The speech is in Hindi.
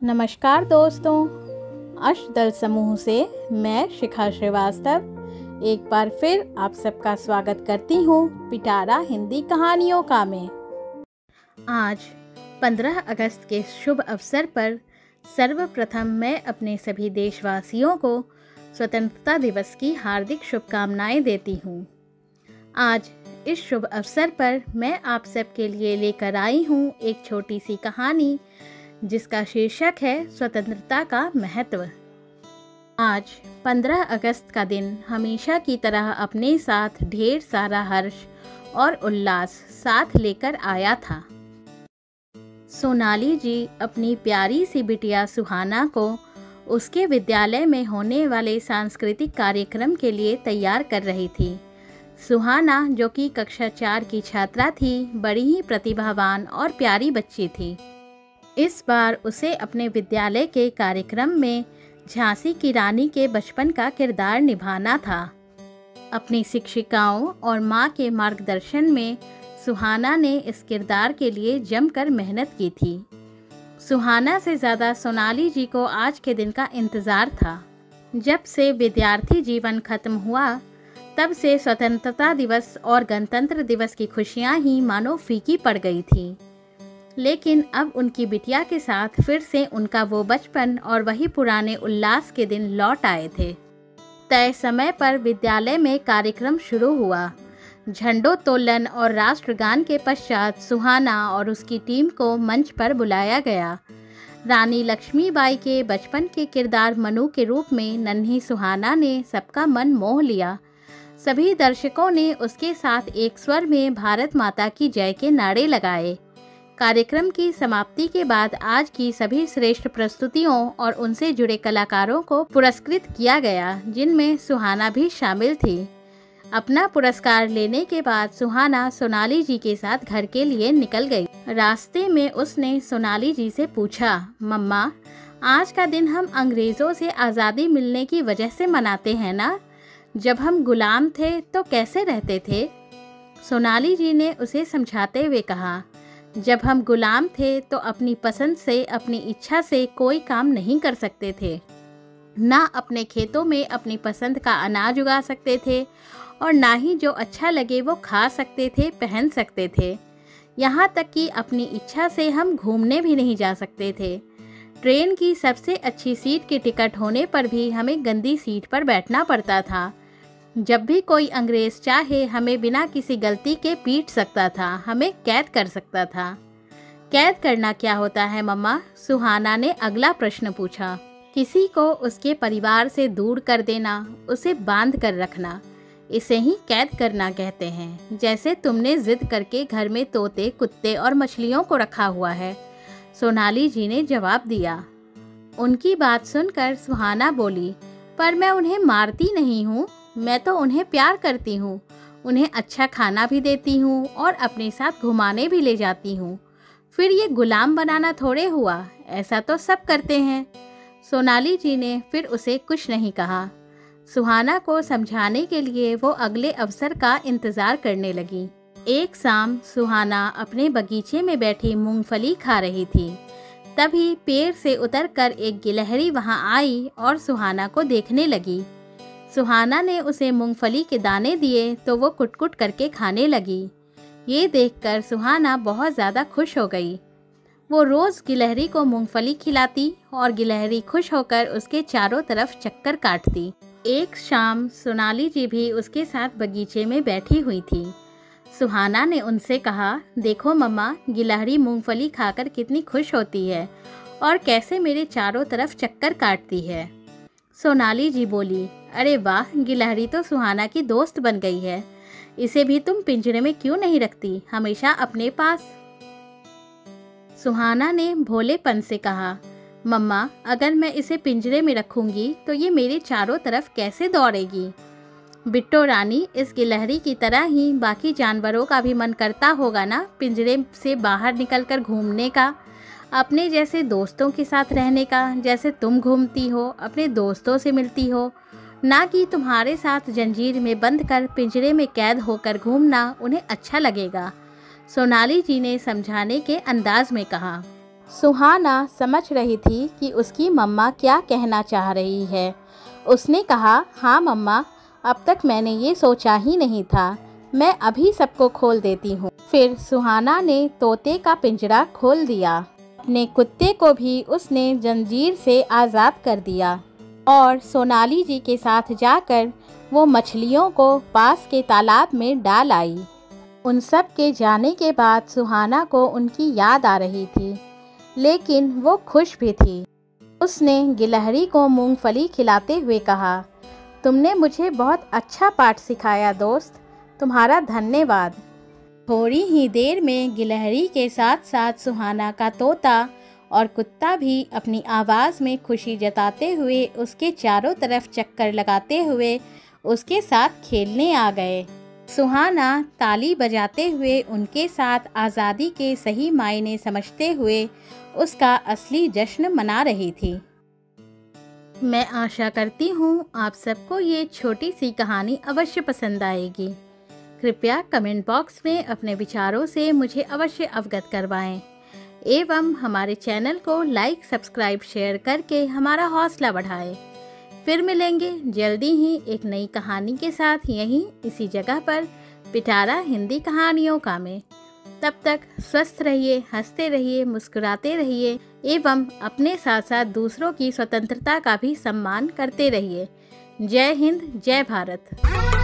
नमस्कार दोस्तों, अष्टदल समूह से मैं शिखा श्रीवास्तव एक बार फिर आप सबका स्वागत करती हूँ पिटारा हिंदी कहानियों का में। आज 15 अगस्त के शुभ अवसर पर सर्वप्रथम मैं अपने सभी देशवासियों को स्वतंत्रता दिवस की हार्दिक शुभकामनाएं देती हूँ। आज इस शुभ अवसर पर मैं आप सबके लिए लेकर आई हूँ एक छोटी सी कहानी जिसका शीर्षक है स्वतंत्रता का महत्व। आज 15 अगस्त का दिन हमेशा की तरह अपने साथ ढेर सारा हर्ष और उल्लास साथ लेकर आया था। सोनाली जी अपनी प्यारी सी बिटिया सुहाना को उसके विद्यालय में होने वाले सांस्कृतिक कार्यक्रम के लिए तैयार कर रही थी। सुहाना, जो कि कक्षा 4 की छात्रा थी, बड़ी ही प्रतिभावान और प्यारी बच्ची थी। इस बार उसे अपने विद्यालय के कार्यक्रम में झांसी की रानी के बचपन का किरदार निभाना था। अपनी शिक्षिकाओं और माँ के मार्गदर्शन में सुहाना ने इस किरदार के लिए जमकर मेहनत की थी। सुहाना से ज़्यादा सोनाली जी को आज के दिन का इंतज़ार था। जब से विद्यार्थी जीवन खत्म हुआ तब से स्वतंत्रता दिवस और गणतंत्र दिवस की खुशियाँ ही मानो फीकी पड़ गई थी। लेकिन अब उनकी बिटिया के साथ फिर से उनका वो बचपन और वही पुराने उल्लास के दिन लौट आए थे। तय समय पर विद्यालय में कार्यक्रम शुरू हुआ। झंडोत्तोलन और राष्ट्रगान के पश्चात सुहाना और उसकी टीम को मंच पर बुलाया गया। रानी लक्ष्मीबाई के बचपन के किरदार मनु के रूप में नन्ही सुहाना ने सबका मन मोह लिया। सभी दर्शकों ने उसके साथ एक स्वर में भारत माता की जय के नारे लगाए। कार्यक्रम की समाप्ति के बाद आज की सभी श्रेष्ठ प्रस्तुतियों और उनसे जुड़े कलाकारों को पुरस्कृत किया गया, जिनमें सुहाना भी शामिल थी। अपना पुरस्कार लेने के बाद सुहाना सोनाली जी के साथ घर के लिए निकल गई। रास्ते में उसने सोनाली जी से पूछा, मम्मा, आज का दिन हम अंग्रेज़ों से आज़ादी मिलने की वजह से मनाते हैं ना? जब हम गुलाम थे तो कैसे रहते थे? सोनाली जी ने उसे समझाते हुए कहा, जब हम गुलाम थे तो अपनी पसंद से, अपनी इच्छा से कोई काम नहीं कर सकते थे। ना अपने खेतों में अपनी पसंद का अनाज उगा सकते थे और ना ही जो अच्छा लगे वो खा सकते थे, पहन सकते थे। यहाँ तक कि अपनी इच्छा से हम घूमने भी नहीं जा सकते थे। ट्रेन की सबसे अच्छी सीट की टिकट होने पर भी हमें गंदी सीट पर बैठना पड़ता था। जब भी कोई अंग्रेज़ चाहे हमें बिना किसी गलती के पीट सकता था, हमें कैद कर सकता था। कैद करना क्या होता है मम्मा? सुहाना ने अगला प्रश्न पूछा। किसी को उसके परिवार से दूर कर देना, उसे बांध कर रखना, इसे ही कैद करना कहते हैं। जैसे तुमने जिद करके घर में तोते, कुत्ते और मछलियों को रखा हुआ है, सोनाली जी ने जवाब दिया। उनकी बात सुनकर सुहाना बोली, पर मैं उन्हें मारती नहीं हूँ, मैं तो उन्हें प्यार करती हूँ। उन्हें अच्छा खाना भी देती हूँ और अपने साथ घुमाने भी ले जाती हूँ। फिर ये गुलाम बनाना थोड़े हुआ, ऐसा तो सब करते हैं। सोनाली जी ने फिर उसे कुछ नहीं कहा। सुहाना को समझाने के लिए वो अगले अवसर का इंतज़ार करने लगी। एक शाम सुहाना अपने बगीचे में बैठी मूंगफली खा रही थी। तभी पेड़ से उतरकर एक गिलहरी वहाँ आई और सुहाना को देखने लगी। सुहाना ने उसे मूंगफली के दाने दिए तो वो कुट-कुट करके खाने लगी। ये देखकर सुहाना बहुत ज़्यादा खुश हो गई। वो रोज़ गिलहरी को मूंगफली खिलाती और गिलहरी खुश होकर उसके चारों तरफ चक्कर काटती। एक शाम सोनाली जी भी उसके साथ बगीचे में बैठी हुई थी। सुहाना ने उनसे कहा, देखो मम्मा, गिलहरी मूंगफली खाकर कितनी खुश होती है और कैसे मेरे चारों तरफ चक्कर काटती है। सोनाली जी बोली, अरे वाह, गिलहरी तो सुहाना की दोस्त बन गई है। इसे भी तुम पिंजरे में क्यों नहीं रखती, हमेशा अपने पास? सुहाना ने भोलेपन से कहा, मम्मा, अगर मैं इसे पिंजरे में रखूंगी तो ये मेरे चारों तरफ कैसे दौड़ेगी? बिट्टो रानी, इस गिलहरी की तरह ही बाकी जानवरों का भी मन करता होगा ना पिंजरे से बाहर निकलकर घूमने का, अपने जैसे दोस्तों के साथ रहने का, जैसे तुम घूमती हो, अपने दोस्तों से मिलती हो, ना कि तुम्हारे साथ जंजीर में बंद कर पिंजरे में कैद होकर घूमना उन्हें अच्छा लगेगा। सोनाली जी ने समझाने के अंदाज में कहा। सुहाना समझ रही थी कि उसकी मम्मा क्या कहना चाह रही है। उसने कहा, हाँ मम्मा, अब तक मैंने ये सोचा ही नहीं था। मैं अभी सबको खोल देती हूँ। फिर सुहाना ने तोते का पिंजरा खोल दिया। अपने कुत्ते को भी उसने जंजीर से आज़ाद कर दिया और सोनाली जी के साथ जाकर वो मछलियों को पास के तालाब में डाल आई। उन सब के जाने के बाद सुहाना को उनकी याद आ रही थी, लेकिन वो खुश भी थी। उसने गिलहरी को मूंगफली खिलाते हुए कहा, तुमने मुझे बहुत अच्छा पाठ सिखाया दोस्त, तुम्हारा धन्यवाद। थोड़ी ही देर में गिलहरी के साथ साथ सुहाना का तोता और कुत्ता भी अपनी आवाज़ में खुशी जताते हुए उसके चारों तरफ चक्कर लगाते हुए उसके साथ खेलने आ गए। सुहाना ताली बजाते हुए उनके साथ आज़ादी के सही मायने समझते हुए उसका असली जश्न मना रही थी। मैं आशा करती हूँ आप सबको ये छोटी सी कहानी अवश्य पसंद आएगी। कृपया कमेंट बॉक्स में अपने विचारों से मुझे अवश्य अवगत करवाएं एवं हमारे चैनल को लाइक, सब्सक्राइब, शेयर करके हमारा हौसला बढ़ाएं। फिर मिलेंगे जल्दी ही एक नई कहानी के साथ यहीं इसी जगह पर पिटारा हिंदी कहानियों का में। तब तक स्वस्थ रहिए, हंसते रहिए, मुस्कुराते रहिए एवं अपने साथ साथ दूसरों की स्वतंत्रता का भी सम्मान करते रहिए। जय हिंद, जय भारत।